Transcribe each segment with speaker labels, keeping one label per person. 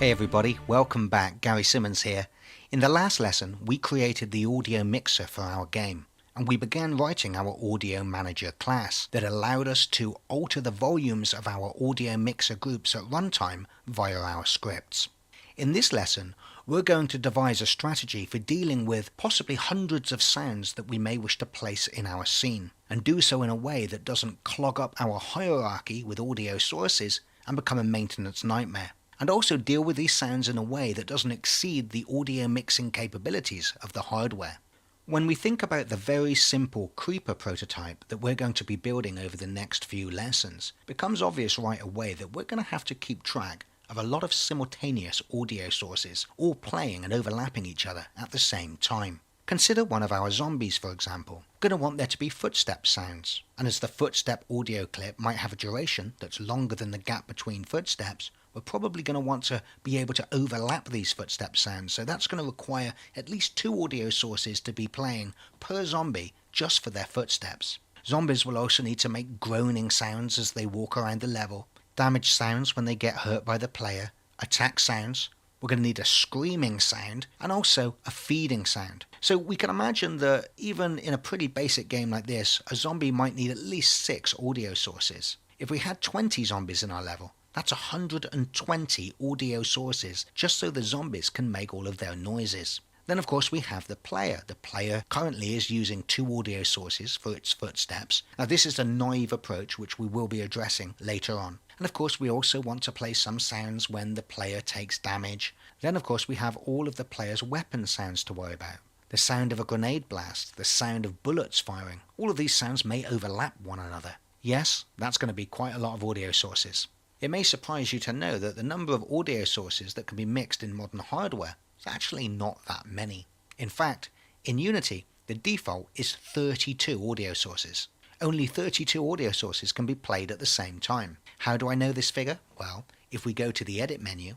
Speaker 1: Hey everybody, welcome back, Gary Simmons here. In the last lesson, we created the audio mixer for our game, and we began writing our audio manager class that allowed us to alter the volumes of our audio mixer groups at runtime via our scripts. In this lesson, we're going to devise a strategy for dealing with possibly hundreds of sounds that we may wish to place in our scene, and do so in a way that doesn't clog up our hierarchy with audio sources and become a maintenance nightmare. And also deal with these sounds in a way that doesn't exceed the audio mixing capabilities of the hardware. When we think about the very simple creeper prototype that we're going to be building over the next few lessons, it becomes obvious right away that we're going to have to keep track of a lot of simultaneous audio sources all playing and overlapping each other at the same time. Consider one of our zombies, for example. We're going to want there to be footstep sounds, and as the footstep audio clip might have a duration that's longer than the gap between footsteps, we're probably going to want to be able to overlap these footstep sounds, so that's going to require at least 2 audio sources to be playing per zombie just for their footsteps. Zombies will also need to make groaning sounds as they walk around the level, damage sounds when they get hurt by the player, attack sounds. We're going to need a screaming sound and also a feeding sound. So we can imagine that even in a pretty basic game like this, a zombie might need at least 6 audio sources. If we had 20 zombies in our level, that's 120 audio sources just so the zombies can make all of their noises. Then of course we have the player. The player currently is using 2 audio sources for its footsteps. Now this is a naive approach which we will be addressing later on. And of course we also want to play some sounds when the player takes damage. Then of course we have all of the player's weapon sounds to worry about. The sound of a grenade blast, the sound of bullets firing. All of these sounds may overlap one another. Yes, that's going to be quite a lot of audio sources. It may surprise you to know that the number of audio sources that can be mixed in modern hardware is actually not that many. In fact, in Unity, the default is 32 audio sources. Only 32 audio sources can be played at the same time. How do I know this figure? Well, if we go to the Edit menu,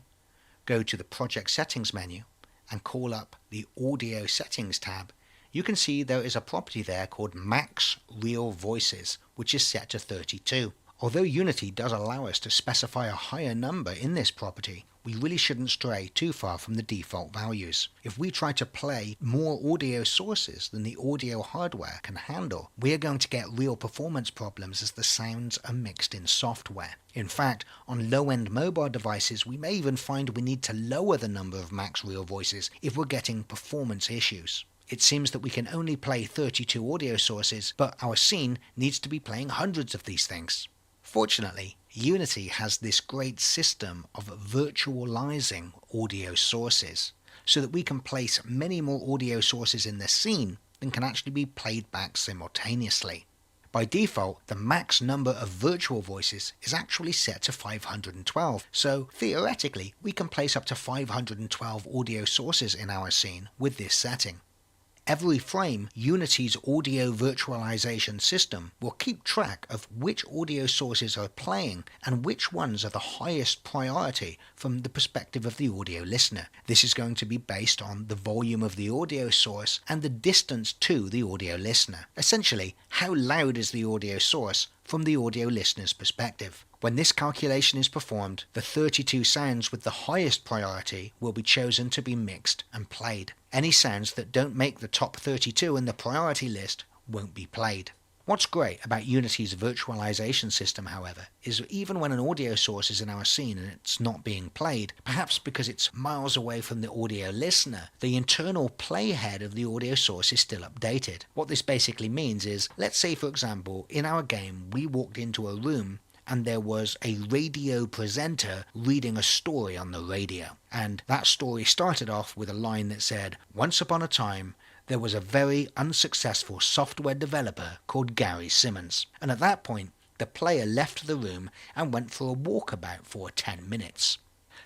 Speaker 1: go to the Project Settings menu, and call up the Audio Settings tab, you can see there is a property there called Max Real Voices, which is set to 32. Although Unity does allow us to specify a higher number in this property, we really shouldn't stray too far from the default values. If we try to play more audio sources than the audio hardware can handle, we are going to get real performance problems as the sounds are mixed in software. In fact, on low-end mobile devices, we may even find we need to lower the number of max real voices if we're getting performance issues. It seems that we can only play 32 audio sources, but our scene needs to be playing hundreds of these things. Fortunately, Unity has this great system of virtualizing audio sources, so that we can place many more audio sources in the scene than can actually be played back simultaneously. By default, the max number of virtual voices is actually set to 512, so theoretically we can place up to 512 audio sources in our scene with this setting. Every frame, Unity's audio virtualization system will keep track of which audio sources are playing and which ones are the highest priority from the perspective of the audio listener. This is going to be based on the volume of the audio source and the distance to the audio listener. Essentially, how loud is the audio source from the audio listener's perspective. When this calculation is performed, the 32 sounds with the highest priority will be chosen to be mixed and played. Any sounds that don't make the top 32 in the priority list won't be played. What's great about Unity's virtualization system, however, is even when an audio source is in our scene and it's not being played, perhaps because it's miles away from the audio listener, the internal playhead of the audio source is still updated. What this basically means is, let's say for example, in our game we walked into a room and there was a radio presenter reading a story on the radio. And that story started off with a line that said, "Once upon a time, there was a very unsuccessful software developer called Gary Simmons." And at that point, the player left the room and went for a walkabout for 10 minutes.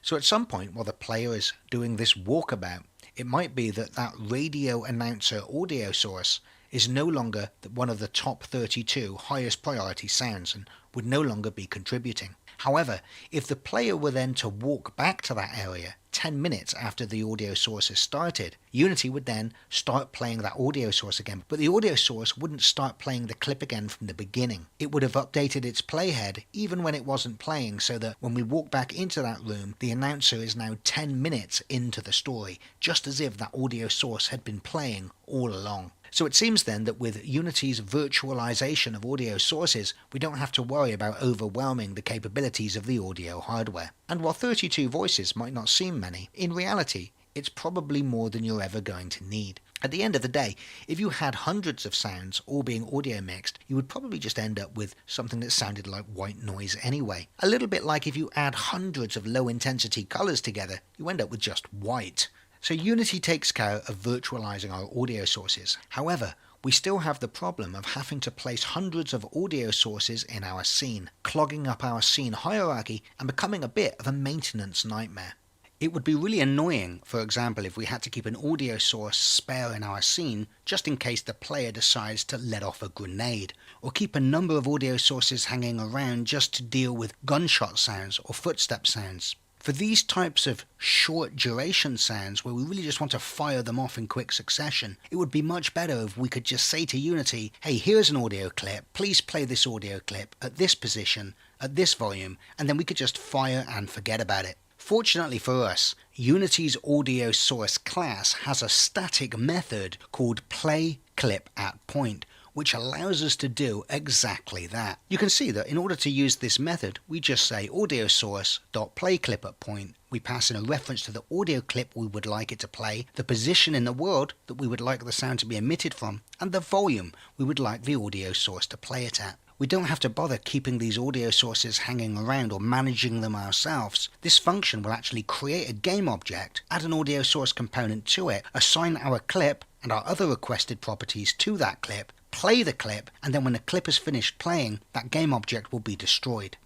Speaker 1: So at some point, while the player is doing this walkabout, it might be that that radio announcer audio source is no longer one of the top 32 highest priority sounds and would no longer be contributing. However, if the player were then to walk back to that area 10 minutes after the audio source has started, Unity would then start playing that audio source again, but the audio source wouldn't start playing the clip again from the beginning. It would have updated its playhead even when it wasn't playing, so that when we walk back into that room, the announcer is now 10 minutes into the story, just as if that audio source had been playing all along. So it seems then that with Unity's virtualization of audio sources, we don't have to worry about overwhelming the capabilities of the audio hardware. And while 32 voices might not seem many, in reality, it's probably more than you're ever going to need. At the end of the day, if you had hundreds of sounds all being audio mixed, you would probably just end up with something that sounded like white noise anyway. A little bit like if you add hundreds of low intensity colors together, you end up with just white. So Unity takes care of virtualizing our audio sources. However, we still have the problem of having to place hundreds of audio sources in our scene, clogging up our scene hierarchy and becoming a bit of a maintenance nightmare. It would be really annoying, for example, if we had to keep an audio source spare in our scene just in case the player decides to let off a grenade, or keep a number of audio sources hanging around just to deal with gunshot sounds or footstep sounds. For these types of short duration sounds where we really just want to fire them off in quick succession, it would be much better if we could just say to Unity, hey, here's an audio clip, please play this audio clip at this position, at this volume, and then we could just fire and forget about it. Fortunately for us, Unity's audio source class has a static method called playClipAtPoint, which allows us to do exactly that. You can see that in order to use this method, we just say audio source.playClipAtPoint. We pass in a reference to the audio clip we would like it to play, the position in the world that we would like the sound to be emitted from, and the volume we would like the audio source to play it at. We don't have to bother keeping these audio sources hanging around or managing them ourselves. This function will actually create a game object, add an audio source component to it, assign our clip and our other requested properties to that clip, play the clip, and then when the clip is finished playing, that game object will be destroyed.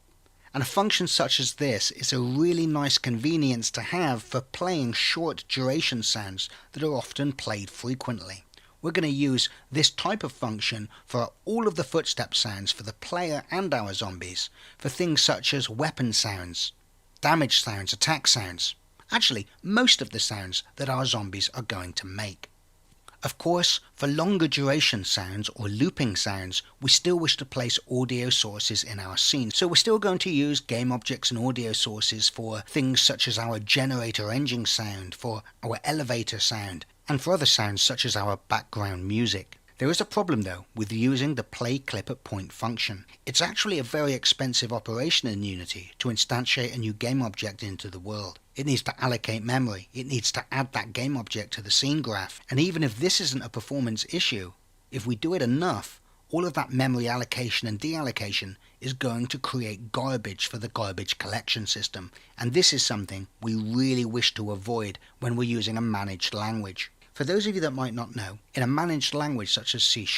Speaker 1: And a function such as this is a really nice convenience to have for playing short duration sounds that are often played frequently. We're going to use this type of function for all of the footstep sounds for the player and our zombies, for things such as weapon sounds, damage sounds, attack sounds, actually most of the sounds that our zombies are going to make. Of course, for longer duration sounds or looping sounds, we still wish to place audio sources in our scene. So we're still going to use game objects and audio sources for things such as our generator engine sound, for our elevator sound, and for other sounds such as our background music. There is a problem though with using the playClipAtPoint function. It's actually a very expensive operation in Unity to instantiate a new game object into the world. It needs to allocate memory, it needs to add that game object to the scene graph, and even if this isn't a performance issue, if we do it enough, all of that memory allocation and deallocation is going to create garbage for the garbage collection system, and this is something we really wish to avoid when we're using a managed language. For those of you that might not know, in a managed language such as C#,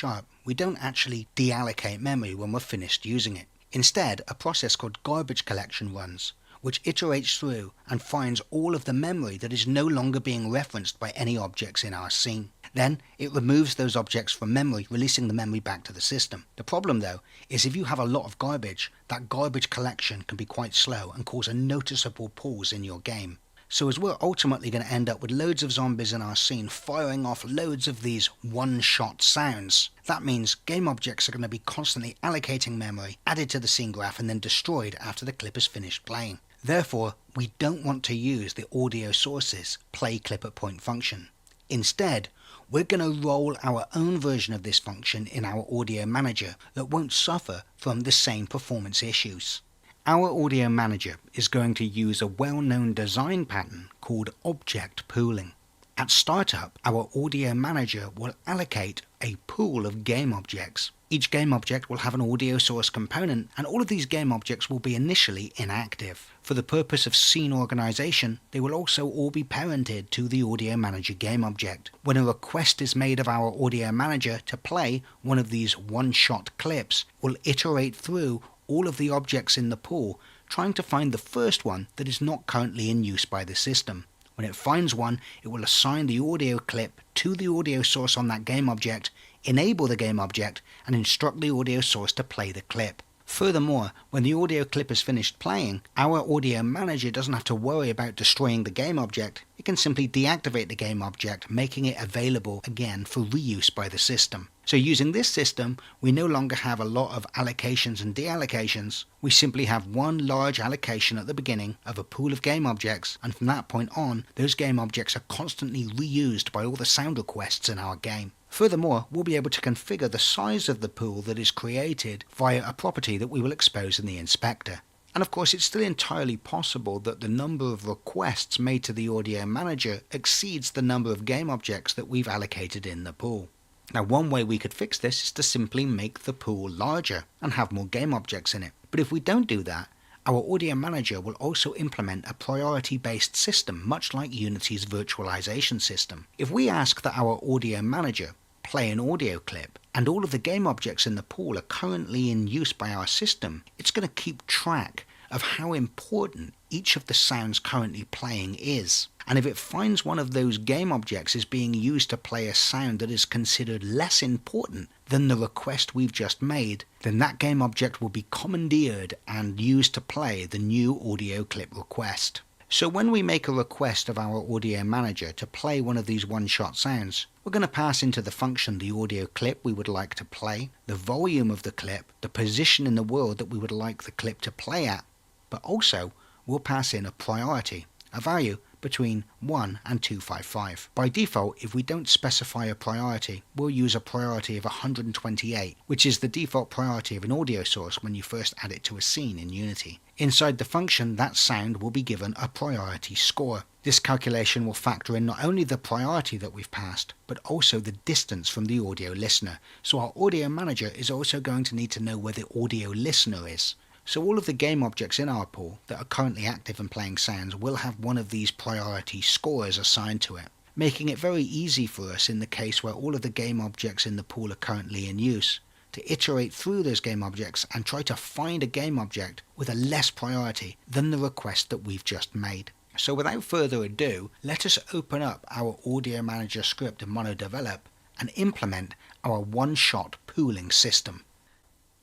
Speaker 1: we don't actually deallocate memory when we're finished using it. Instead, a process called garbage collection runs, which iterates through and finds all of the memory that is no longer being referenced by any objects in our scene. Then it removes those objects from memory, releasing the memory back to the system. The problem though is if you have a lot of garbage, that garbage collection can be quite slow and cause a noticeable pause in your game. So as we're ultimately going to end up with loads of zombies in our scene firing off loads of these one-shot sounds, that means game objects are going to be constantly allocating memory, added to the scene graph and then destroyed after the clip is finished playing. Therefore, we don't want to use the audio sources playClipAtPoint function. Instead, we're going to roll our own version of this function in our audio manager that won't suffer from the same performance issues. Our audio manager is going to use a well-known design pattern called object pooling. At startup, our audio manager will allocate a pool of game objects. Each game object will have an audio source component, and all of these game objects will be initially inactive. For the purpose of scene organization, they will also all be parented to the audio manager game object. When a request is made of our audio manager to play one of these one-shot clips, we'll iterate through all of the objects in the pool, trying to find the first one that is not currently in use by the system. When it finds one, it will assign the audio clip to the audio source on that game object, enable the game object, and instruct the audio source to play the clip. Furthermore, when the audio clip is finished playing, our audio manager doesn't have to worry about destroying the game object. It can simply deactivate the game object, making it available again for reuse by the system. So using this system, we no longer have a lot of allocations and deallocations. We simply have one large allocation at the beginning of a pool of game objects, and from that point on, those game objects are constantly reused by all the sound requests in our game. Furthermore, we'll be able to configure the size of the pool that is created via a property that we will expose in the inspector. And of course, it's still entirely possible that the number of requests made to the audio manager exceeds the number of game objects that we've allocated in the pool. Now, one way we could fix this is to simply make the pool larger and have more game objects in it. But if we don't do that, our audio manager will also implement a priority-based system, much like Unity's virtualization system. If we ask that our audio manager play an audio clip, and all of the game objects in the pool are currently in use by our system, it's going to keep track of how important each of the sounds currently playing is. And if it finds one of those game objects is being used to play a sound that is considered less important than the request we've just made, then that game object will be commandeered and used to play the new audio clip request. So when we make a request of our audio manager to play one of these one-shot sounds, we're going to pass into the function the audio clip we would like to play, the volume of the clip, the position in the world that we would like the clip to play at, but also we'll pass in a priority, a value between 1 and 255. By default, if we don't specify a priority, we'll use a priority of 128, which is the default priority of an audio source when you first add it to a scene in Unity. Inside the function, that sound will be given a priority score. This calculation will factor in not only the priority that we've passed, but also the distance from the audio listener. So our audio manager is also going to need to know where the audio listener is. So all of the game objects in our pool that are currently active and playing sounds will have one of these priority scores assigned to it, making it very easy for us in the case where all of the game objects in the pool are currently in use, to iterate through those game objects and try to find a game object with a less priority than the request that we've just made. So without further ado, let us open up our audio manager script in MonoDevelop and implement our one-shot pooling system.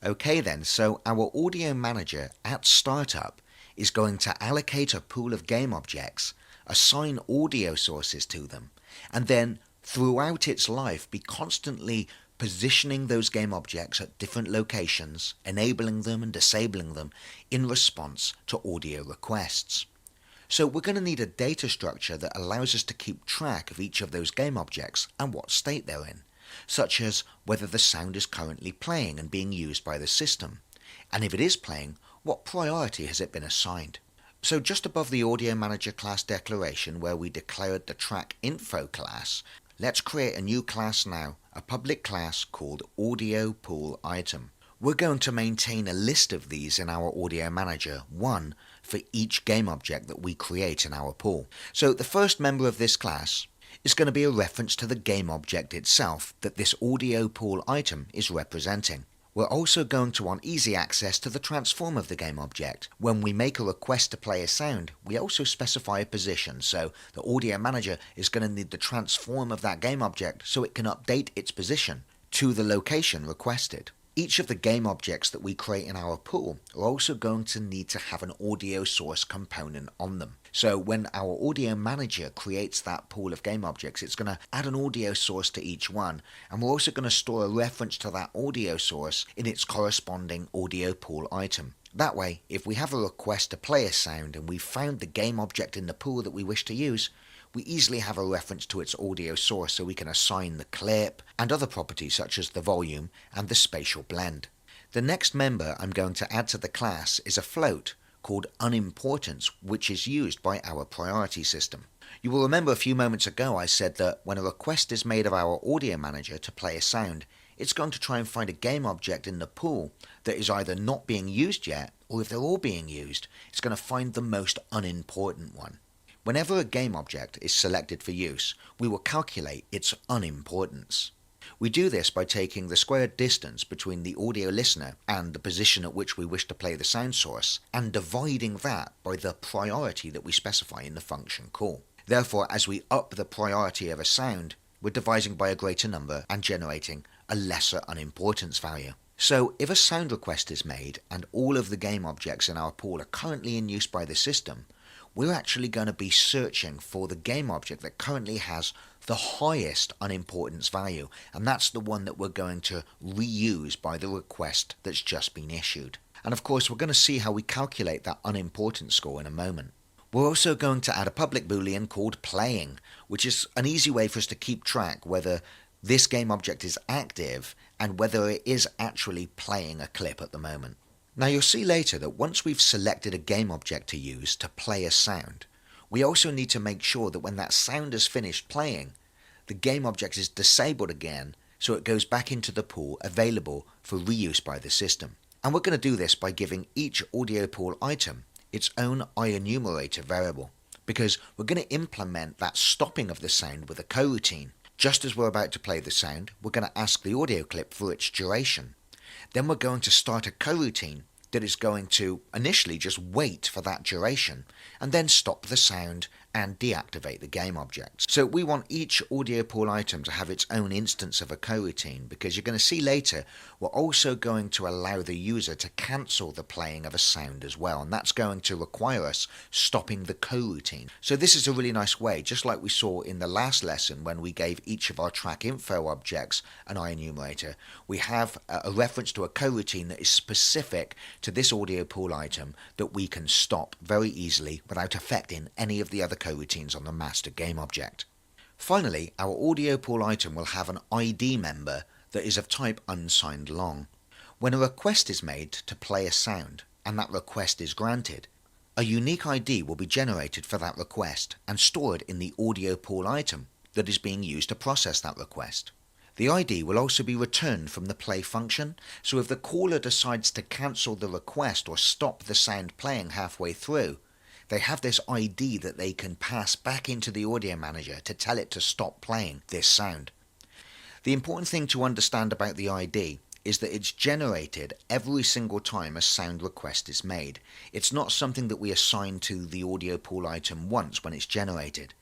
Speaker 2: Okay then, so our audio manager at startup is going to allocate a pool of game objects, assign audio sources to them, and then throughout its life be constantly positioning those game objects at different locations, enabling them and disabling them in response to audio requests. So we're going to need a data structure that allows us to keep track of each of those game objects and what state they're in, such as whether the sound is currently playing and being used by the system, and if it is playing, what priority has it been assigned. So just above the audio manager class declaration where we declared the track info class, let's create a new class now, a public class called audio pool item. We're going to maintain a list of these in our audio manager, one for each game object that we create in our pool. So the first member of this class is going to be a reference to the game object itself that this audio pool item is representing. We're also going to want easy access to the transform of the game object. When we make a request to play a sound, we also specify a position, so the audio manager is going to need the transform of that game object so it can update its position to the location requested. Each of the game objects that we create in our pool are also going to need to have an audio source component on them. So when our audio manager creates that pool of game objects, it's going to add an audio source to each one, and we're also going to store a reference to that audio source in its corresponding audio pool item. That way, if we have a request to play a sound and we've found the game object in the pool that we wish to use, we easily have a reference to its audio source so we can assign the clip and other properties such as the volume and the spatial blend. The next member I'm going to add to the class is a float called unimportance, which is used by our priority system. You will remember a few moments ago I said that when a request is made of our audio manager to play a sound, it's going to try and find a game object in the pool that is either not being used yet, or if they're all being used, it's going to find the most unimportant one. Whenever a game object is selected for use, we will calculate its unimportance. We do this by taking the squared distance between the audio listener and the position at which we wish to play the sound source, and dividing that by the priority that we specify in the function call. Therefore, as we up the priority of a sound, we're dividing by a greater number and generating a lesser unimportance value. So if a sound request is made and all of the game objects in our pool are currently in use by the system, we're actually going to be searching for the game object that currently has the highest unimportance value, and that's the one that we're going to reuse by the request that's just been issued. And of course, we're going to see how we calculate that unimportance score in a moment. We're also going to add a public boolean called playing, which is an easy way for us to keep track whether this game object is active and whether it is actually playing a clip at the moment. Now you'll see later that once we've selected a game object to use to play a sound, we also need to make sure that when that sound is finished playing, the game object is disabled again so it goes back into the pool available for reuse by the system. And we're going to do this by giving each audio pool item its own IEnumerator variable, because we're going to implement that stopping of the sound with a coroutine. Just as we're about to play the sound, we're going to ask the audio clip for its duration. Then we're going to start a coroutine that is going to initially just wait for that duration and then stop the sound and deactivate the game objects. So we want each audio pool item to have its own instance of a coroutine, because you're going to see later we're also going to allow the user to cancel the playing of a sound as well, and that's going to require us stopping the coroutine. So this is a really nice way, just like we saw in the last lesson when we gave each of our track info objects an IEnumerator. We have a reference to a coroutine that is specific to this audio pool item that we can stop very easily without affecting any of the other coroutines on the master game object. Finally, our audio pool item will have an ID member that is of type unsigned long. When a request is made to play a sound and that request is granted, a unique ID will be generated for that request and stored in the audio pool item that is being used to process that request. The ID will also be returned from the play function, so if the caller decides to cancel the request or stop the sound playing halfway through, they have this ID that they can pass back into the audio manager to tell it to stop playing this sound. The important thing to understand about the ID is that it's generated every single time a sound request is made. It's not something that we assign to the audio pool item once when it's generated.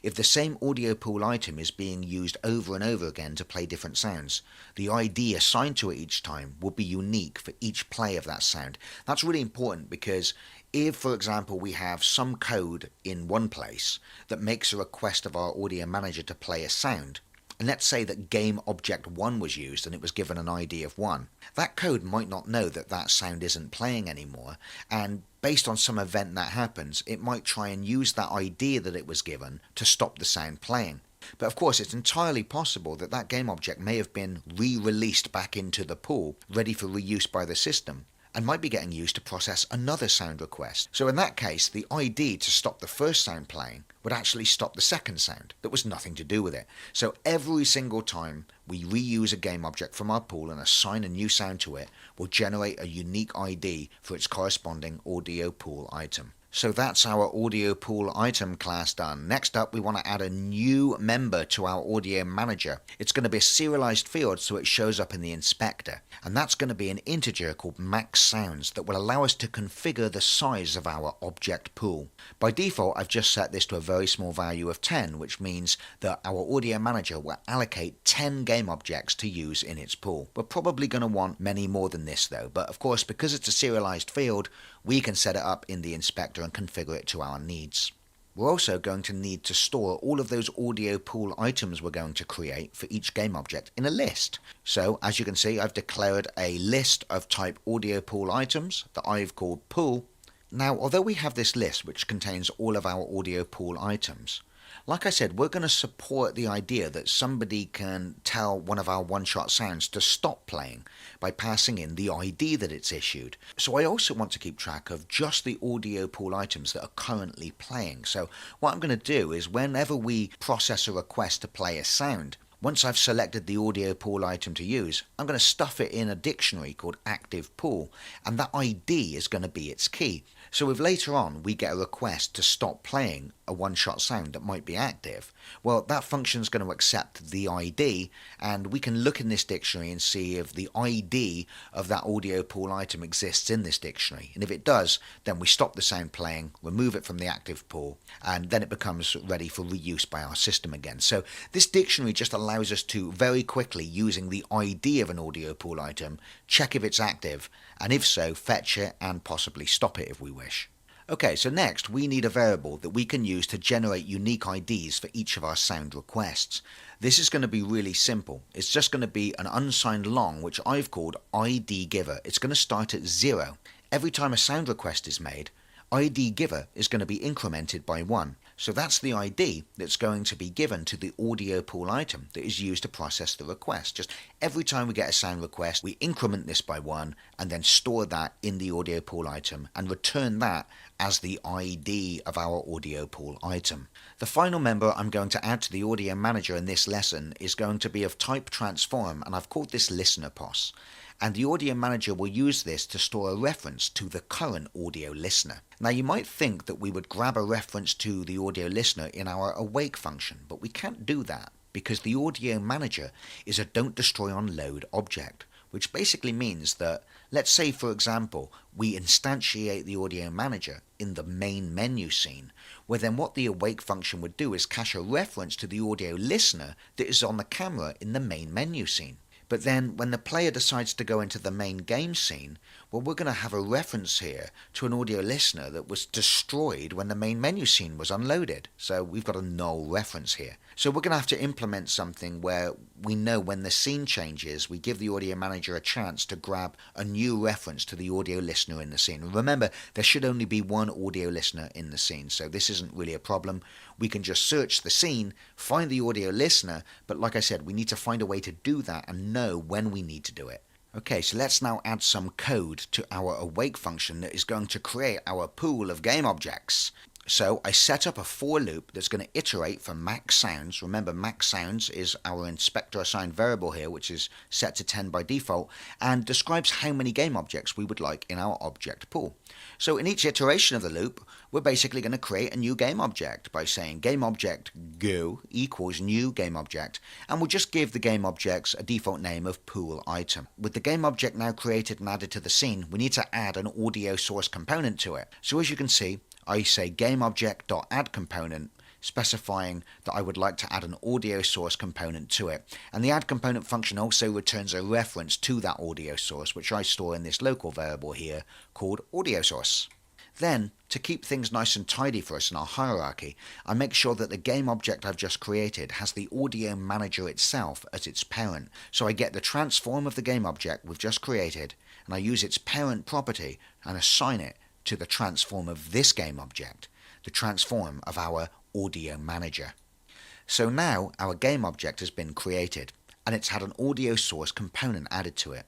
Speaker 2: If the same audio pool item is being used over and over again to play different sounds, the ID assigned to it each time will be unique for each play of that sound. That's really important, because if, for example, we have some code in one place that makes a request of our audio manager to play a sound, and let's say that game object 1 was used and it was given an ID of 1, that code might not know that that sound isn't playing anymore, and based on some event that happens, it might try and use that ID that it was given to stop the sound playing. But of course, it's entirely possible that that game object may have been re-released back into the pool, ready for reuse by the system, and might be getting used to process another sound request. So in that case, the ID to stop the first sound playing would actually stop the second sound that was nothing to do with it. So every single time we reuse a game object from our pool and assign a new sound to it, we'll generate a unique ID for its corresponding audio pool item. So that's our audio pool item class done. Next up, we want to add a new member to our audio manager. It's going to be a serialized field, so it shows up in the inspector. And that's going to be an integer called max sounds that will allow us to configure the size of our object pool. By default, I've just set this to a very small value of 10, which means that our audio manager will allocate 10 game objects to use in its pool. We're probably going to want many more than this though, but of course, because it's a serialized field, we can set it up in the inspector and configure it to our needs. We're also going to need to store all of those audio pool items we're going to create for each game object in a list. So as you can see, I've declared a list of type audio pool items that I've called pool. Now, although we have this list which contains all of our audio pool items, like I said, we're going to support the idea that somebody can tell one of our one-shot sounds to stop playing by passing in the ID that it's issued. So I also want to keep track of just the audio pool items that are currently playing. So what I'm going to do is whenever we process a request to play a sound, once I've selected the audio pool item to use, I'm going to stuff it in a dictionary called active pool, and that ID is going to be its key. So if later on we get a request to stop playing a one-shot sound that might be active, well, that function is going to accept the ID, and we can look in this dictionary and see if the ID of that audio pool item exists in this dictionary. And if it does, then we stop the sound playing, remove it from the active pool, and then it becomes ready for reuse by our system again. So this dictionary just allows us to very quickly, using the ID of an audio pool item, check if it's active, and if so, fetch it and possibly stop it if we wish. Okay, so next we need a variable that we can use to generate unique IDs for each of our sound requests. This is going to be really simple. It's just going to be an unsigned long, which I've called ID giver. It's going to start at 0. Every time a sound request is made, ID giver is going to be incremented by 1. So that's the ID that's going to be given to the audio pool item that is used to process the request. Just every time we get a sound request, we increment this by 1 and then store that in the audio pool item and return that as the ID of our audio pool item. The final member I'm going to add to the audio manager in this lesson is going to be of type transform, and I've called this listener pos. And the audio manager will use this to store a reference to the current audio listener. Now you might think that we would grab a reference to the audio listener in our awake function, but we can't do that because the audio manager is a don't destroy on load object, which basically means that, let's say for example, we instantiate the audio manager in the main menu scene, where then what the awake function would do is cache a reference to the audio listener that is on the camera in the main menu scene. But then when the player decides to go into the main game scene, well, we're going to have a reference here to an audio listener that was destroyed when the main menu scene was unloaded. So we've got a null reference here. So we're going to have to implement something where we know when the scene changes, we give the audio manager a chance to grab a new reference to the audio listener in the scene. And remember, there should only be one audio listener in the scene, so this isn't really a problem. We can just search the scene, find the audio listener, but like I said, we need to find a way to do that and know when we need to do it. Okay, so let's now add some code to our awake function that is going to create our pool of game objects. So I set up a for loop that's going to iterate from max sounds. Remember, max sounds is our inspector assigned variable here, which is set to 10 by default, and describes how many game objects we would like in our object pool. So in each iteration of the loop, we're basically going to create a new game object by saying game object go equals new game object, and we'll just give the game objects a default name of pool item. With the game object now created and added to the scene, we need to add an audio source component to it. So as you can see, I say gameObject.add component, specifying that I would like to add an audio source component to it. And the add component function also returns a reference to that audio source, which I store in this local variable here called audio source. Then, to keep things nice and tidy for us in our hierarchy, I make sure that the game object I've just created has the audio manager itself as its parent. So I get the transform of the game object we've just created, and I use its parent property and assign it to the transform of this game object, the transform of our audio manager. So now our game object has been created, and it's had an audio source component added to it.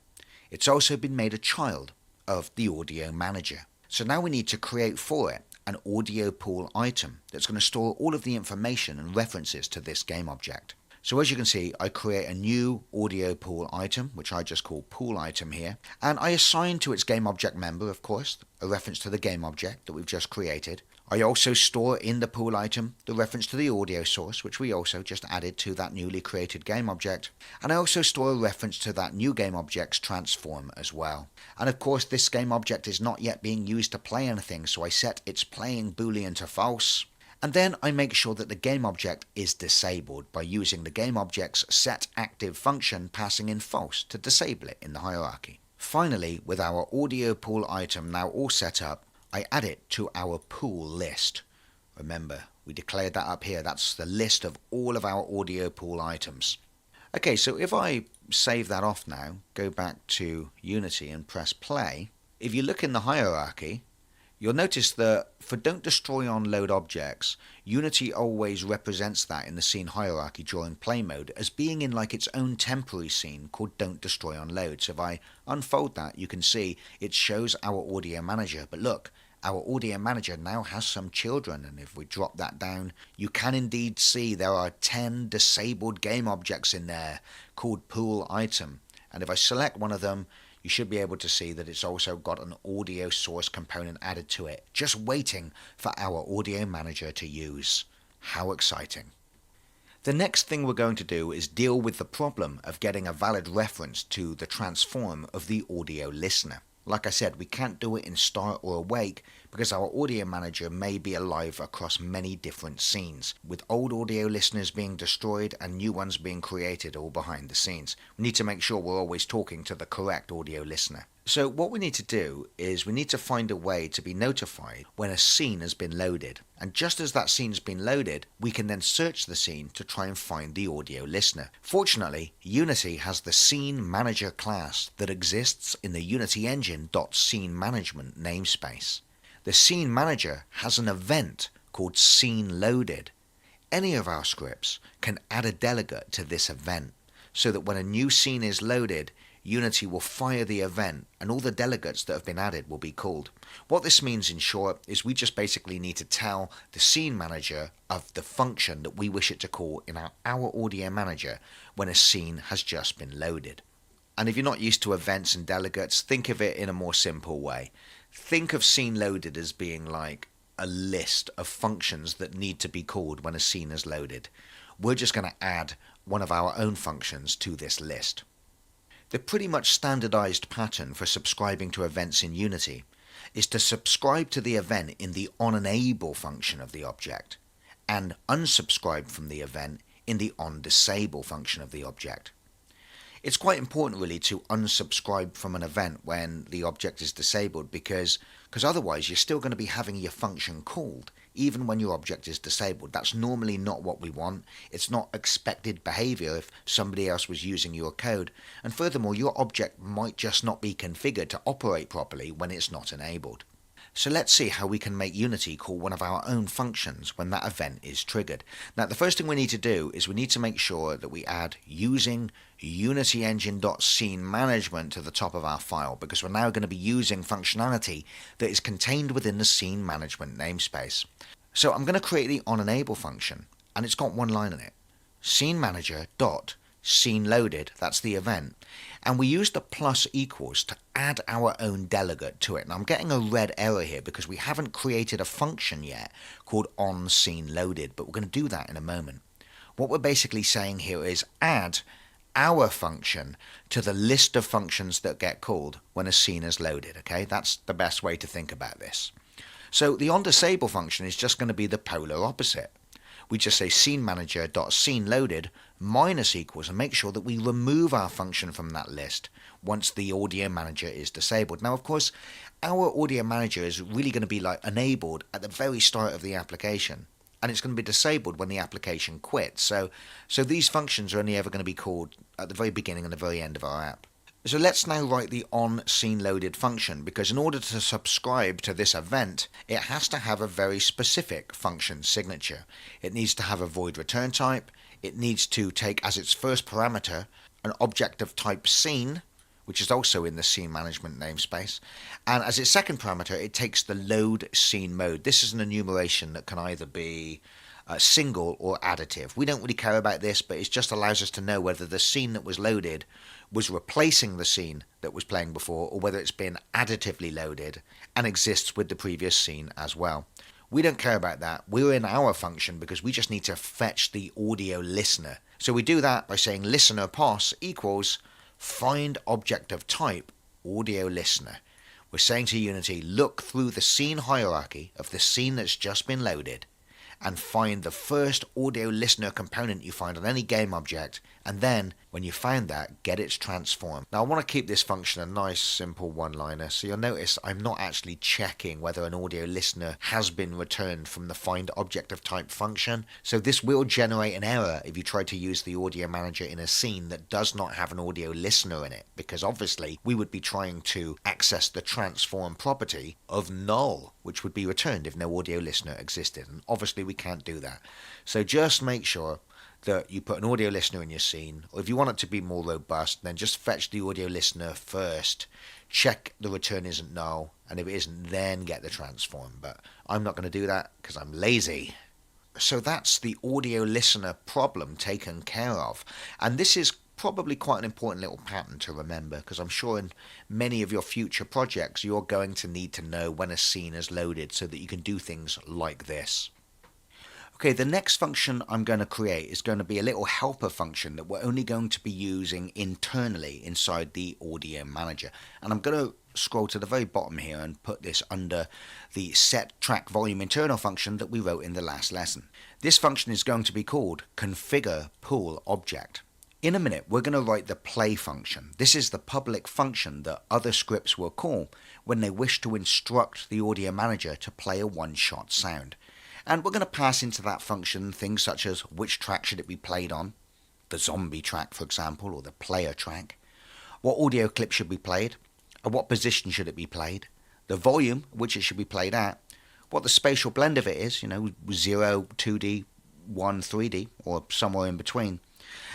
Speaker 2: It's also been made a child of the audio manager. So now we need to create for it an audio pool item that's going to store all of the information and references to this game object. So as you can see, I create a new audio pool item, which I just call pool item here, and I assign to its game object member, of course, a reference to the game object that we've just created. I also store in the pool item the reference to the audio source, which we also just added to that newly created game object, and I also store a reference to that new game object's transform as well. And of course, this game object is not yet being used to play anything, so I set its playing boolean to false. And then I make sure that the game object is disabled by using the game object's setActive function passing in false to disable it in the hierarchy. Finally, with our audio pool item now all set up, I add it to our pool list. Remember, we declared that up here. That's the list of all of our audio pool items. Okay, so if I save that off now, go back to Unity and press play, if you look in the hierarchy, you'll notice that for don't destroy on load objects, Unity always represents that in the scene hierarchy during play mode as being in like its own temporary scene called don't destroy on load. So if I unfold that, you can see it shows our audio manager. But look, our audio manager now has some children, and if we drop that down, you can indeed see there are 10 disabled game objects in there called pool item. And if I select one of them, you should be able to see that it's also got an audio source component added to it, just waiting for our audio manager to use. How exciting. The next thing we're going to do is deal with the problem of getting a valid reference to the transform of the audio listener. Like I said, we can't do it in Start or Awake because our audio manager may be alive across many different scenes, with old audio listeners being destroyed and new ones being created all behind the scenes. We need to make sure we're always talking to the correct audio listener. So what we need to do is we need to find a way to be notified when a scene has been loaded. And just as that scene's been loaded, we can then search the scene to try and find the audio listener. Fortunately, Unity has the Scene Manager class that exists in the Unity Engine.Scene Management namespace. The Scene Manager has an event called Scene Loaded. Any of our scripts can add a delegate to this event so that when a new scene is loaded, Unity will fire the event and all the delegates that have been added will be called. What this means in short is we just basically need to tell the scene manager of the function that we wish it to call in our audio manager when a scene has just been loaded. And if you're not used to events and delegates, think of it in a more simple way. Think of scene loaded as being like a list of functions that need to be called when a scene is loaded. We're just going to add one of our own functions to this list. The pretty much standardized pattern for subscribing to events in Unity is to subscribe to the event in the onEnable function of the object and unsubscribe from the event in the onDisable function of the object. It's quite important really to unsubscribe from an event when the object is disabled because otherwise you're still going to be having your function called even when your object is disabled. That's normally not what we want. It's not expected behavior if somebody else was using your code. And furthermore, your object might just not be configured to operate properly when it's not enabled. So let's see how we can make Unity call one of our own functions when that event is triggered. Now the first thing we need to do is we need to make sure that we add using Unity Engine.Scene Management to the top of our file because we're now going to be using functionality that is contained within the Scene Management namespace. So I'm going to create the onEnable function and it's got one line in it. Scene Manager dot Scene Loaded, that's the event, and we use the plus equals to add our own delegate to it. Now I'm getting a red error here because we haven't created a function yet called onSceneLoaded, but we're going to do that in a moment. What we're basically saying here is add our function to the list of functions that get called when a scene is loaded. Okay, that's the best way to think about this. So the onDisable function is just going to be the polar opposite. We just say SceneManager.SceneLoaded minus equals and make sure that we remove our function from that list once the audio manager is disabled. Now, of course, our audio manager is really going to be like enabled at the very start of the application, and it's going to be disabled when the application quits. So these functions are only ever going to be called at the very beginning and the very end of our app. So let's now write the onSceneLoaded function, because in order to subscribe to this event, it has to have a very specific function signature. It needs to have a void return type, it needs to take as its first parameter an object of type scene, which is also in the scene management namespace, and as its second parameter it takes the load scene mode. This is an enumeration that can either be single or additive. We don't really care about this, but it just allows us to know whether the scene that was loaded was replacing the scene that was playing before, or whether it's been additively loaded and exists with the previous scene as well. We don't care about that. We're in our function because we just need to fetch the audio listener. So we do that by saying listener pos equals find object of type audio listener. We're saying to Unity, look through the scene hierarchy of the scene that's just been loaded and find the first audio listener component you find on any game object, and then when you find that, get its transform. Now I want to keep this function a nice simple one-liner, so you'll notice I'm not actually checking whether an audio listener has been returned from the find object of type function. So this will generate an error if you try to use the audio manager in a scene that does not have an audio listener in it, because obviously we would be trying to access the transform property of null, which would be returned if no audio listener existed, and obviously we can't do that. So just make sure that you put an audio listener in your scene, or if you want it to be more robust, then just fetch the audio listener first, check the return isn't null, and if it isn't, then get the transform. But I'm not going to do that because I'm lazy. So that's the audio listener problem taken care of, and this is probably quite an important little pattern to remember, because I'm sure in many of your future projects you're going to need to know when a scene is loaded so that you can do things like this. Okay, the next function I'm going to create is going to be a little helper function that we're only going to be using internally inside the Audio Manager. And I'm going to scroll to the very bottom here and put this under the set track volume internal function that we wrote in the last lesson. This function is going to be called configure pool object. In a minute, we're going to write the play function. This is the public function that other scripts will call when they wish to instruct the Audio Manager to play a one-shot sound. And we're going to pass into that function things such as which track should it be played on, the zombie track for example, or the player track, what audio clip should be played, at what position should it be played, the volume which it should be played at, what the spatial blend of it is, 0, 2D, 1, 3D, or somewhere in between.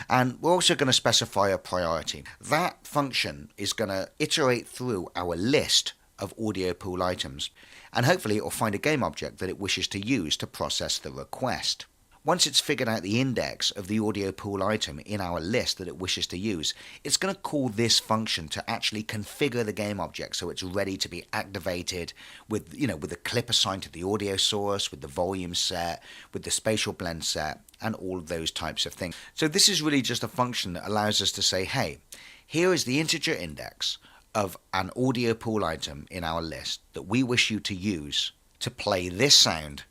Speaker 2: And we're also going to specify a priority. That function is going to iterate through our list of audio pool items, and hopefully it will find a game object that it wishes to use to process the request. Once it's figured out the index of the audio pool item in our list that it wishes to use, it's going to call this function to actually configure the game object so it's ready to be activated with the clip assigned to the audio source, with the volume set, with the spatial blend set, and all of those types of things. So this is really just a function that allows us to say, hey, here is the integer index of an audio pool item in our list that we wish you to use to play this sound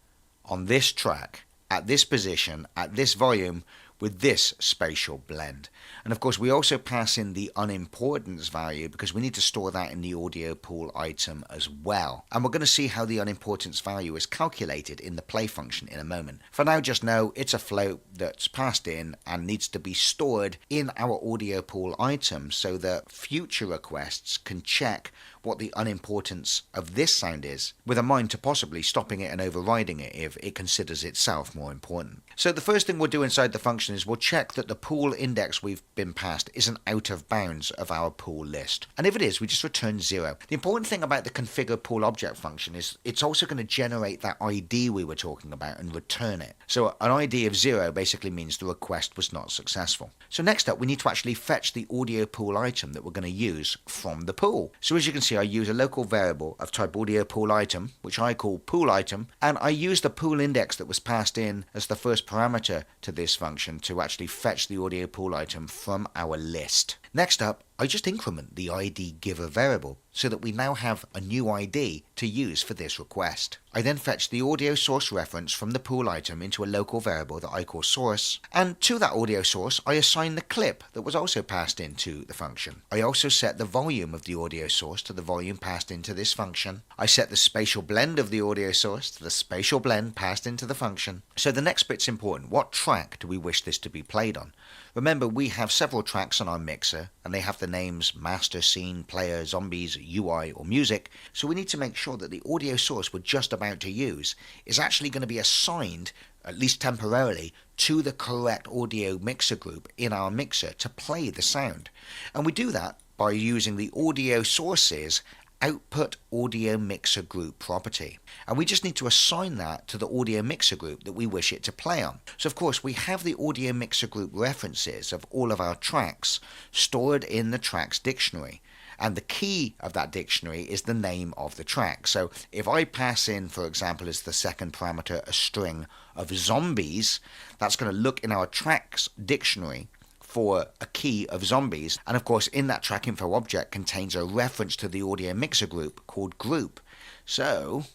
Speaker 2: on this track at this position at this volume with this spatial blend. And of course we also pass in the unimportance value because we need to store that in the audio pool item as well. And we're going to see how the unimportance value is calculated in the play function in a moment. For now, just know it's a float that's passed in and needs to be stored in our audio pool item so that future requests can check what the unimportance of this sound is, with a mind to possibly stopping it and overriding it if it considers itself more important. So the first thing we'll do inside the function is we'll check that the pool index we've been passed isn't out of bounds of our pool list. And if it is, we just return 0. The important thing about the configure pool object function is it's also going to generate that ID we were talking about and return it. So an ID of 0 basically means the request was not successful. So next up, we need to actually fetch the audio pool item that we're going to use from the pool. So as you can see, I use a local variable of type audio pool item, which I call pool item, and I use the pool index that was passed in as the first parameter to this function to actually fetch the audio pool item from our list. Next up, I just increment the ID giver variable so that we now have a new ID to use for this request. I then fetch the audio source reference from the pool item into a local variable that I call source, and to that audio source I assign the clip that was also passed into the function. I also set the volume of the audio source to the volume passed into this function. I set the spatial blend of the audio source to the spatial blend passed into the function. So the next bit's important. What track do we wish this to be played on? Remember, we have several tracks on our mixer and they have the names master, scene, player, zombies, UI or music, so we need to make sure that the audio source we're just about to use is actually going to be assigned, at least temporarily, to the correct audio mixer group in our mixer to play the sound. And we do that by using the audio sources output audio mixer group property, and we just need to assign that to the audio mixer group that we wish it to play on. So of course we have the audio mixer group references of all of our tracks stored in the tracks dictionary, and the key of that dictionary is the name of the track. So if I pass in, for example, as the second parameter a string of zombies, that's going to look in our tracks dictionary for a key of zombies, and of course in that track info object contains a reference to the audio mixer group called group. So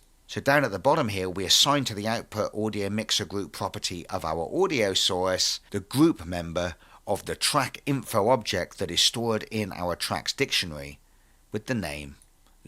Speaker 2: down at the bottom here we assign to the output audio mixer group property of our audio source the group member of the track info object that is stored in our tracks dictionary with the name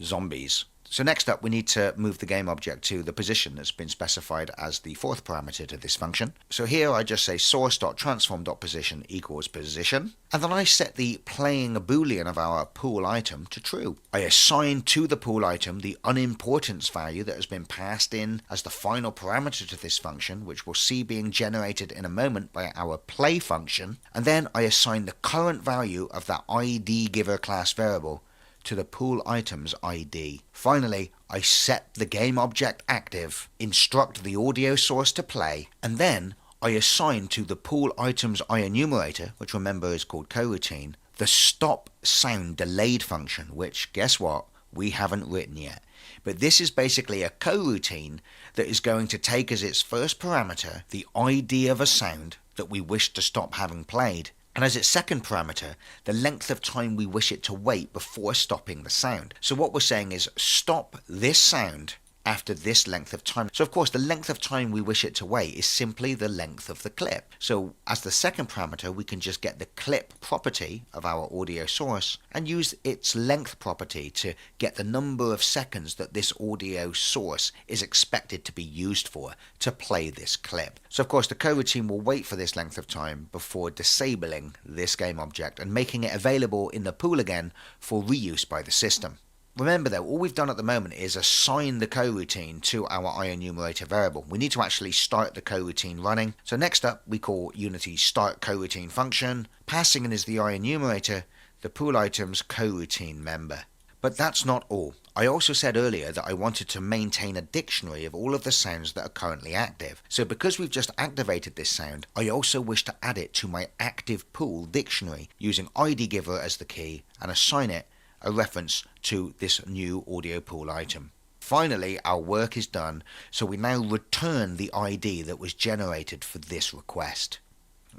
Speaker 2: zombies. So next up we need to move the game object to the position that's been specified as the fourth parameter to this function. So here I just say source.transform.position equals position, and then I set the playing boolean of our pool item to true. I assign to the pool item the unimportance value that has been passed in as the final parameter to this function, which we'll see being generated in a moment by our play function, and then I assign the current value of that ID giver class variable to the pool item's ID. Finally, I set the game object active, instruct the audio source to play, and then I assign to the pool items IEnumerator, which remember is called coroutine, the stop sound delayed function, which, guess what, we haven't written yet. But this is basically a coroutine that is going to take as its first parameter the ID of a sound that we wish to stop having played, and as its second parameter, the length of time we wish it to wait before stopping the sound. So what we're saying is stop this sound after this length of time. So of course the length of time we wish it to wait is simply the length of the clip. So as the second parameter, we can just get the clip property of our audio source and use its length property to get the number of seconds that this audio source is expected to be used for to play this clip. So of course the coroutine will wait for this length of time before disabling this game object and making it available in the pool again for reuse by the system. Remember though, all we've done at the moment is assign the coroutine to our IEnumerator variable. We need to actually start the coroutine running. So next up, we call Unity's start coroutine function, passing in as the IEnumerator the pool items coroutine member. But that's not all. I also said earlier that I wanted to maintain a dictionary of all of the sounds that are currently active. So because we've just activated this sound, I also wish to add it to my active pool dictionary using IDGiver as the key and assign it a reference to this new audio pool item. Finally, our work is done, so we now return the ID that was generated for this request.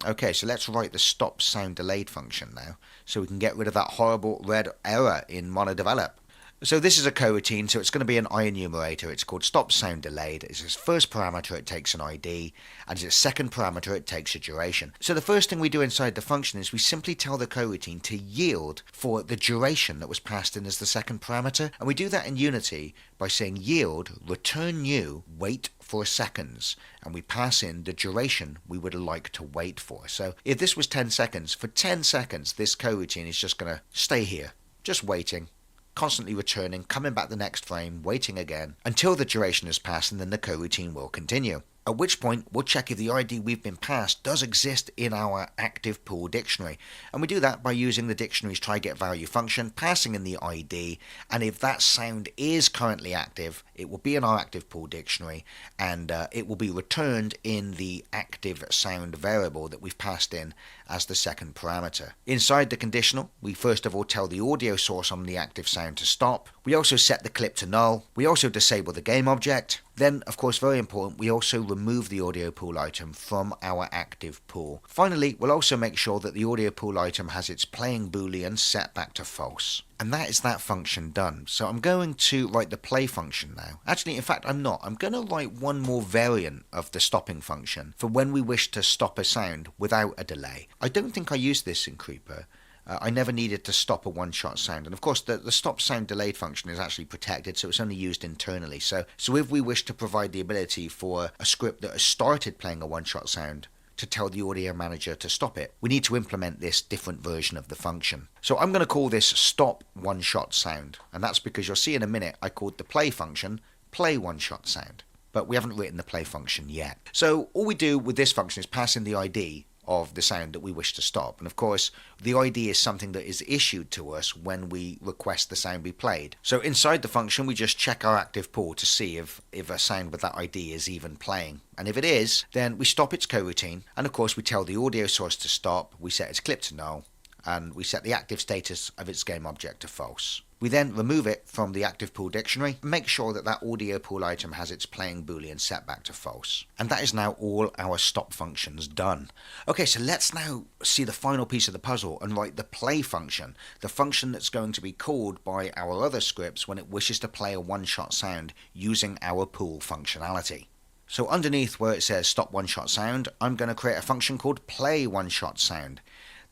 Speaker 2: Okay, so let's write the stop sound delayed function now, so we can get rid of that horrible red error in MonoDevelop. So this is a coroutine, so it's going to be an IEnumerator. It's called stop sound delayed. It's its first parameter, it takes an ID, and its second parameter, it takes a duration. So the first thing we do inside the function is we simply tell the coroutine to yield for the duration that was passed in as the second parameter, and we do that in Unity by saying yield return new wait for seconds, and we pass in the duration we would like to wait for. So if this was 10 seconds, for 10 seconds this coroutine is just going to stay here, just waiting, constantly returning, coming back the next frame, waiting again, until the duration has passed, and then the coroutine will continue. At which point, we'll check if the ID we've been passed does exist in our active pool dictionary. And we do that by using the dictionary's try-get-value function, passing in the ID, and if that sound is currently active, it will be in our active pool dictionary, and it will be returned in the active sound variable that we've passed in as the second parameter. Inside the conditional, we first of all tell the audio source on the active sound to stop. We also set the clip to null. We also disable the game object. Then, of course, very important, we also remove the audio pool item from our active pool. Finally, we'll also make sure that the audio pool item has its playing boolean set back to false. And that is that function done. So I'm going to write the play function now. Actually, in fact, I'm not. I'm going to write one more variant of the stopping function for when we wish to stop a sound without a delay. I don't think I used this in Creeper. I never needed to stop a one-shot sound. And of course, the stop sound delayed function is actually protected, so it's only used internally. So if we wish to provide the ability for a script that has started playing a one-shot sound to tell the audio manager to stop it, we need to implement this different version of the function. So I'm going to call this stop one-shot sound. And that's because you'll see in a minute I called the play function play one-shot sound. But we haven't written the play function yet. So all we do with this function is pass in the ID of the sound that we wish to stop. And of course, the ID is something that is issued to us when we request the sound be played. So inside the function, we just check our active pool to see if a sound with that ID is even playing. And if it is, then we stop its coroutine. And of course, we tell the audio source to stop, we set its clip to null, and we set the active status of its game object to false. We then remove it from the active pool dictionary and make sure that that audio pool item has its playing boolean set back to false. And that is now all our stop functions done. Okay, so let's now see the final piece of the puzzle and write the play function, the function that's going to be called by our other scripts when it wishes to play a one-shot sound using our pool functionality. So underneath where it says stop one-shot sound, I'm going to create a function called play one-shot sound.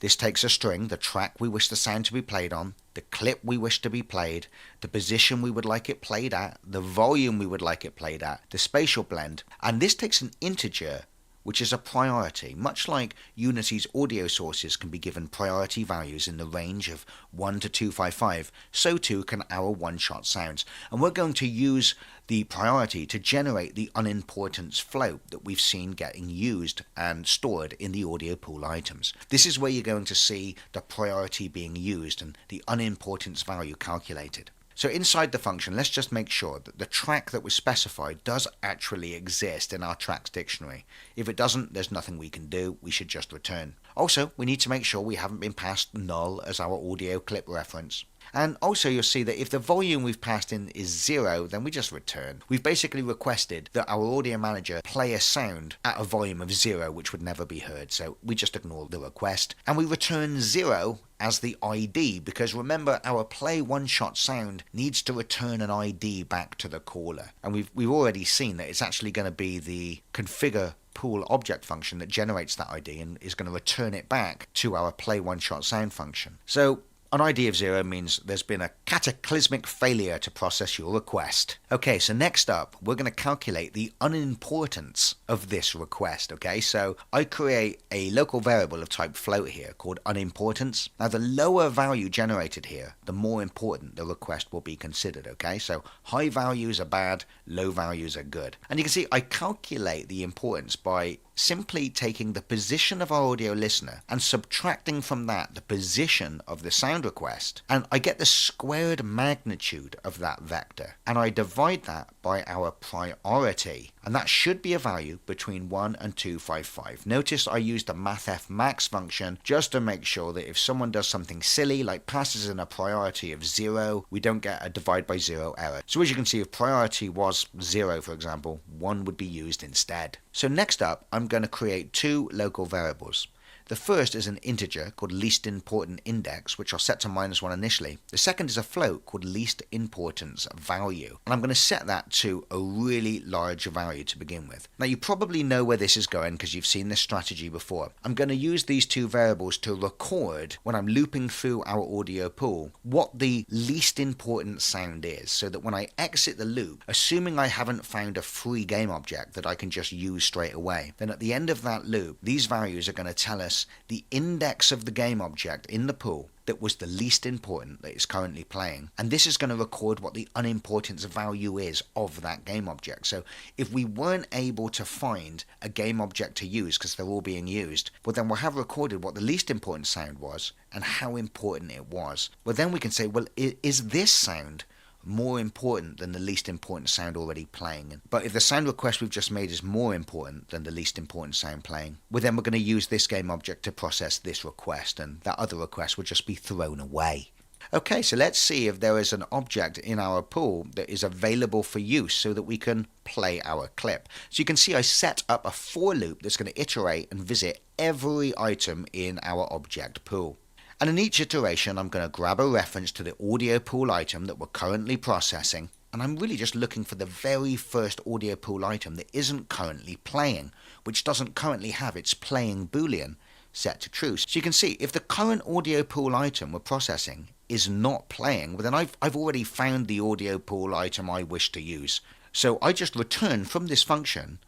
Speaker 2: This takes a string, the track we wish the sound to be played on, the clip we wish to be played, the position we would like it played at, the volume we would like it played at, the spatial blend, and this takes an integer, which is a priority. Much like Unity's audio sources can be given priority values in the range of 1 to 255, so too can our one-shot sounds. And we're going to use the priority to generate the unimportance float that we've seen getting used and stored in the audio pool items. This is where you're going to see the priority being used and the unimportance value calculated. So inside the function, let's just make sure that the track that was specified does actually exist in our tracks dictionary. If it doesn't, there's nothing we can do. We should just return. Also, we need to make sure we haven't been passed null as our audio clip reference. And also you'll see that if the volume we've passed in is 0, then we just return. We've basically requested that our audio manager play a sound at a volume of 0, which would never be heard. So we just ignore the request. And we return 0 as the ID, because remember, our play one-shot sound needs to return an ID back to the caller. And we've already seen that it's actually going to be the configure pool object function that generates that ID and is going to return it back to our play one-shot sound function. So an ID of 0 means there's been a cataclysmic failure to process your request. Okay, so next up, we're going to calculate the unimportance of this request. Okay, so I create a local variable of type float here called unimportance. Now, the lower value generated here, the more important the request will be considered. Okay, so high values are bad, low values are good. And you can see I calculate the importance by simply taking the position of our audio listener and subtracting from that the position of the sound request, and I get the squared magnitude of that vector, and I divide that by our priority, and that should be a value between 1 and 255. Notice I used the mathfmax function just to make sure that if someone does something silly like passes in a priority of 0, we don't get a divide by 0 error. So as you can see, if priority was 0, for example, 1 would be used instead. So next up, I'm going to create two local variables. The first is an integer called least important index, which I'll set to -1 initially. The second is a float called least importance value, and I'm going to set that to a really large value to begin with. Now you probably know where this is going because you've seen this strategy before. I'm going to use these two variables to record, when I'm looping through our audio pool, what the least important sound is, so that when I exit the loop, assuming I haven't found a free game object that I can just use straight away, then at the end of that loop, these values are going to tell us the index of the game object in the pool that was the least important that is currently playing, and this is going to record what the unimportance value is of that game object. So if we weren't able to find a game object to use because they're all being used, well then we'll have recorded what the least important sound was and how important it was. Well then we can say, well, is this sound more important than the least important sound already playing? But if the sound request we've just made is more important than the least important sound playing, well then we're going to use this game object to process this request, and that other request will just be thrown away. Okay, so let's see if there is an object in our pool that is available for use so that we can play our clip. So you can see I set up a for loop that's going to iterate and visit every item in our object pool. And in each iteration, I'm going to grab a reference to the audio pool item that we're currently processing, and I'm really just looking for the very first audio pool item that isn't currently playing, which doesn't currently have its playing boolean set to true. So you can see if the current audio pool item we're processing is not playing, well then I've already found the audio pool item I wish to use. So I just return from this function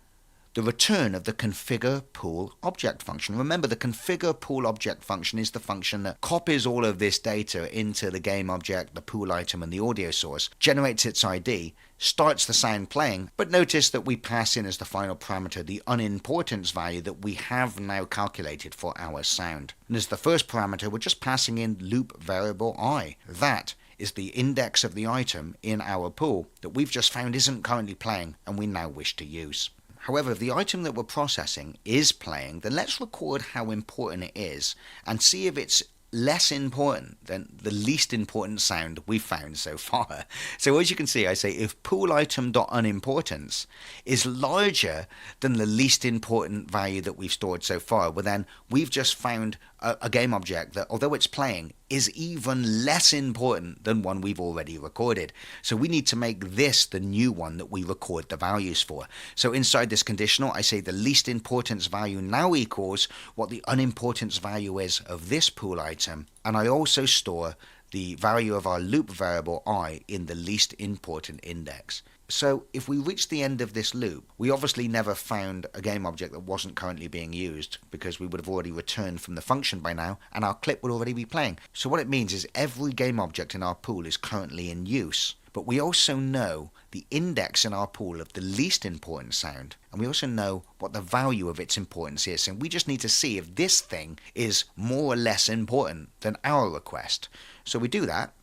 Speaker 2: the return of the configure pool object function. Remember, the configure pool object function is the function that copies all of this data into the game object, the pool item, and the audio source, generates its ID, starts the sound playing, but notice that we pass in as the final parameter the unimportance value that we have now calculated for our sound. And as the first parameter, we're just passing in loop variable I. That is the index of the item in our pool that we've just found isn't currently playing and we now wish to use. However, if the item that we're processing is playing, then let's record how important it is and see if it's less important than the least important sound we've found so far. So as you can see, I say if pool item.unimportance is larger than the least important value that we've stored so far, well then we've just found a game object that, although it's playing, is even less important than one we've already recorded. So we need to make this the new one that we record the values for. So inside this conditional, I say the least importance value now equals what the unimportance value is of this pool item, and I also store the value of our loop variable I in the least important index. So if we reach the end of this loop, we obviously never found a game object that wasn't currently being used, because we would have already returned from the function by now and our clip would already be playing. So what it means is every game object in our pool is currently in use, but we also know the index in our pool of the least important sound, and we also know what the value of its importance is, and we just need to see if this thing is more or less important than our request. So we do that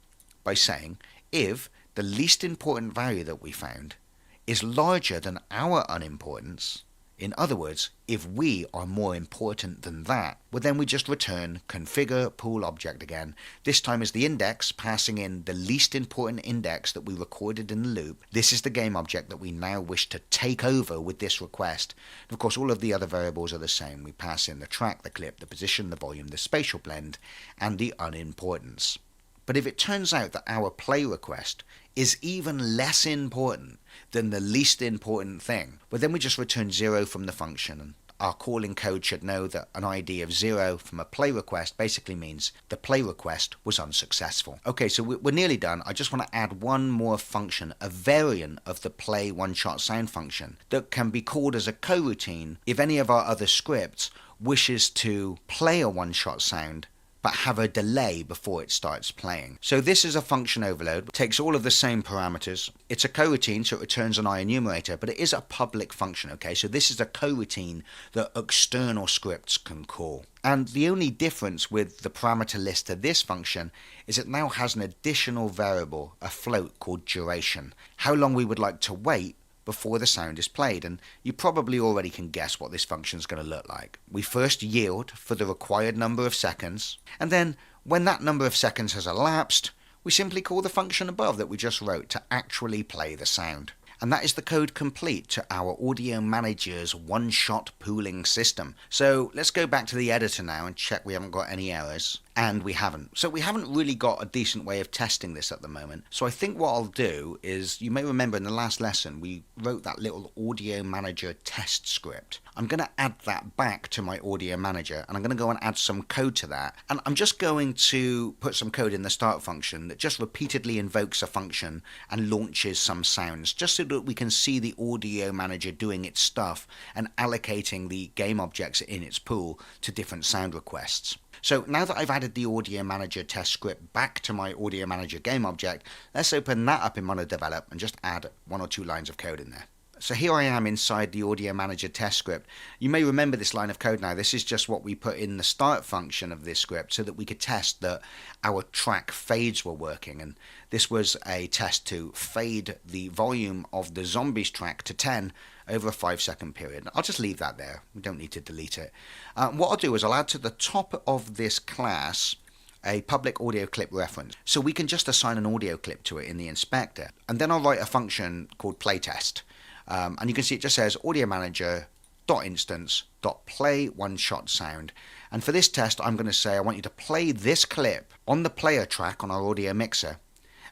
Speaker 2: by saying if the least important value that we found is larger than our unimportance. In other words, if we are more important than that, well then we just return configure pool object again. This time as the index, passing in the least important index that we recorded in the loop. This is the game object that we now wish to take over with this request. And of course all of the other variables are the same. We pass in the track, the clip, the position, the volume, the spatial blend, and the unimportance. But if it turns out that our play request is even less important than the least important thing, well then we just return 0 from the function, and our calling code should know that an ID of 0 from a play request basically means the play request was unsuccessful. Okay, so we're nearly done. I just want to add one more function, a variant of the play one-shot sound function that can be called as a coroutine if any of our other scripts wishes to play a one-shot sound but have a delay before it starts playing. So this is a function overload, takes all of the same parameters. It's a coroutine, so it returns an IEnumerator, but it is a public function, okay? So this is a coroutine that external scripts can call. And the only difference with the parameter list to this function is it now has an additional variable, a float called duration. How long we would like to wait before the sound is played, and you probably already can guess what this function is going to look like. We first yield for the required number of seconds, and then when that number of seconds has elapsed, we simply call the function above that we just wrote to actually play the sound. And that is the code complete to our Audio Manager's one-shot pooling system. So let's go back to the editor now and check we haven't got any errors. And we haven't. So we haven't really got a decent way of testing this at the moment. So I think what I'll do is, you may remember in the last lesson we wrote that little Audio Manager test script. I'm going to add that back to my Audio Manager, and I'm going to go and add some code to that. And I'm just going to put some code in the start function that just repeatedly invokes a function and launches some sounds, just so that we can see the Audio Manager doing its stuff and allocating the game objects in its pool to different sound requests. So now that I've added the Audio Manager test script back to my Audio Manager game object, let's open that up in MonoDevelop and just add 1 or 2 lines of code in there. So here I am inside the Audio Manager test script. You may remember this line of code now. This is just what we put in the start function of this script so that we could test that our track fades were working. And this was a test to fade the volume of the Zombies track to 10 over a 5-second period. I'll just leave that there. We don't need to delete it. What I'll do is I'll add to the top of this class a public audio clip reference. So we can just assign an audio clip to it in the inspector. And then I'll write a function called playTest. And you can see it just says audio manager .instance .play one shot sound. And for this test I'm going to say I want you to play this clip on the player track on our audio mixer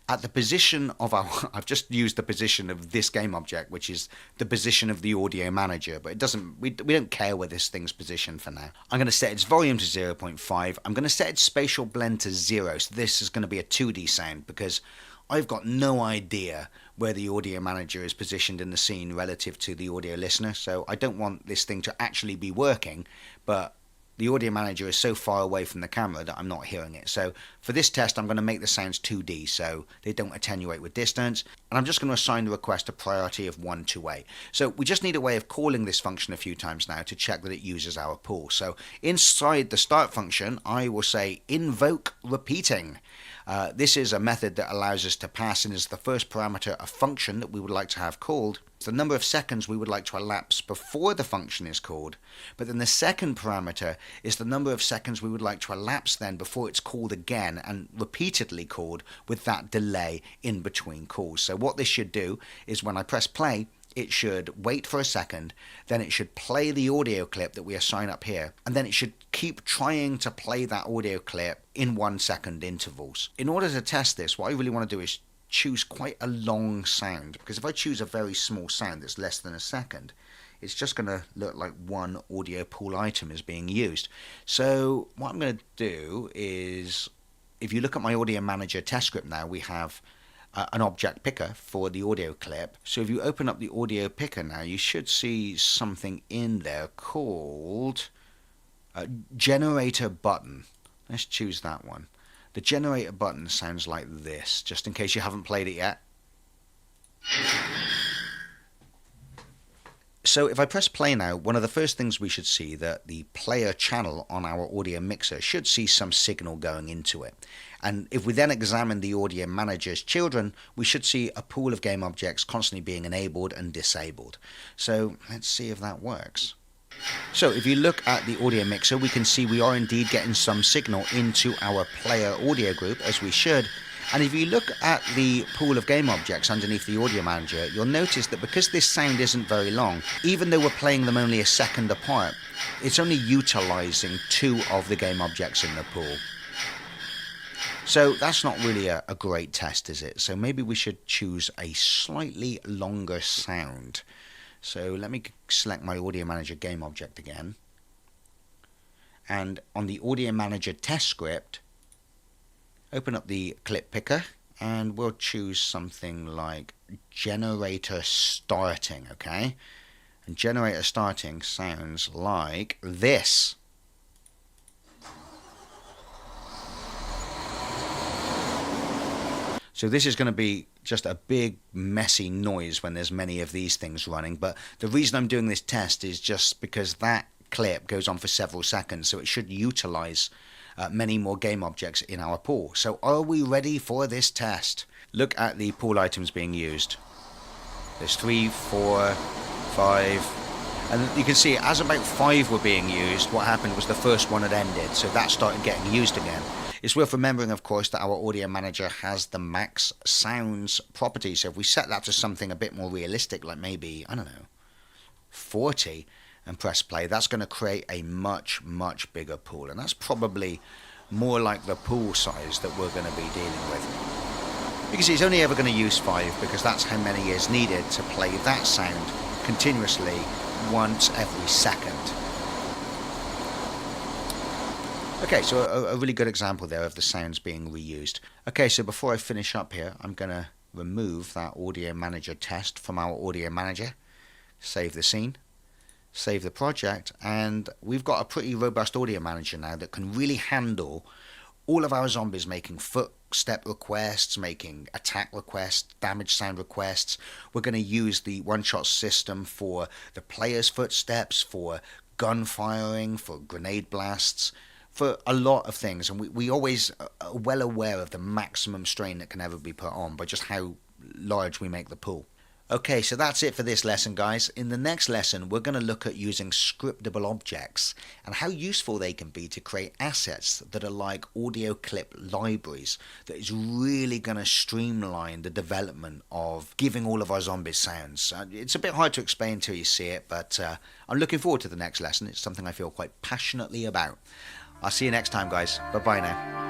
Speaker 2: at the position of our, I've just used the position of this game object, which is the position of the Audio Manager, but it doesn't, we don't care where this thing's positioned for now. I'm going to set its volume to 0.5. I'm going to set its spatial blend to 0, so this is going to be a 2D sound, because I've got no idea where the Audio Manager is positioned in the scene relative to the audio listener, so I don't want this thing to actually be working, but the Audio Manager is so far away from the camera that I'm not hearing it. So for this test, I'm going to make the sounds 2D so they don't attenuate with distance. And I'm just going to assign the request a priority of 1 to 8. So we just need a way of calling this function a few times now to check that it uses our pool. So inside the start function, I will say invoke repeating. This is a method that allows us to pass in as the first parameter a function that we would like to have called, the number of seconds we would like to elapse before the function is called, but then the second parameter is the number of seconds we would like to elapse then before it's called again and repeatedly called with that delay in between calls. So what this should do is when I press play, it should wait for a second, then it should play the audio clip that we assign up here, and then it should keep trying to play that audio clip in 1 second intervals. In order to test this, what I really want to do is choose quite a long sound, because if I choose a very small sound that's less than a second, it's just going to look like one audio pool item is being used. So what I'm going to do is, if you look at my Audio Manager test script now, we have an object picker for the audio clip. So if you open up the audio picker now, you should see something in there called generator button. Let's choose that one. The generator button sounds like this, just in case you haven't played it yet. So if I press play now, one of the first things we should see that the player channel on our audio mixer should see some signal going into it. And if we then examine the audio manager's children, we should see a pool of game objects constantly being enabled and disabled. So let's see if that works. So if you look at the audio mixer, we can see we are indeed getting some signal into our player audio group, as we should. And if you look at the pool of game objects underneath the audio manager, you'll notice that because this sound isn't very long, even though we're playing them only a second apart, it's only utilizing 2 of the game objects in the pool. So that's not really a great test, is it? So maybe we should choose a slightly longer sound. So let me select my audio manager game object again. And on the audio manager test script, open up the clip picker and we'll choose something like generator starting, okay? And generator starting sounds like this. So this is going to be just a big messy noise when there's many of these things running, but the reason I'm doing this test is just because that clip goes on for several seconds, so it should utilize many more game objects in our pool. So are we ready for this test? Look at the pool items being used. There's 3, 4, 5, and you can see as about 5 were being used, what happened was the first one had ended, so that started getting used again. It's worth remembering, of course, that our audio manager has the max sounds property, so if we set that to something a bit more realistic, like maybe, I don't know, 40, and press play, that's going to create a much bigger pool, and that's probably more like the pool size that we're going to be dealing with. You can see it's only ever going to use 5 because that's how many is needed to play that sound continuously once every second. Okay, so a really good example there of the sounds being reused. Okay, so before I finish up here, I'm going to remove that audio manager test from our audio manager, save the scene, save the project, and we've got a pretty robust audio manager now that can really handle all of our zombies making footstep requests, making attack requests, damage sound requests. We're going to use the one-shot system for the player's footsteps, for gun firing, for grenade blasts, for a lot of things, and we always are well aware of the maximum strain that can ever be put on by just how large we make the pool. Okay, so that's it for this lesson, guys. In the next lesson, we're going to look at using scriptable objects and how useful they can be to create assets that are like audio clip libraries that is really going to streamline the development of giving all of our zombies sounds. It's a bit hard to explain until you see it, but I'm looking forward to the next lesson. It's something I feel quite passionately about. I'll see you next time, guys. Bye-bye now.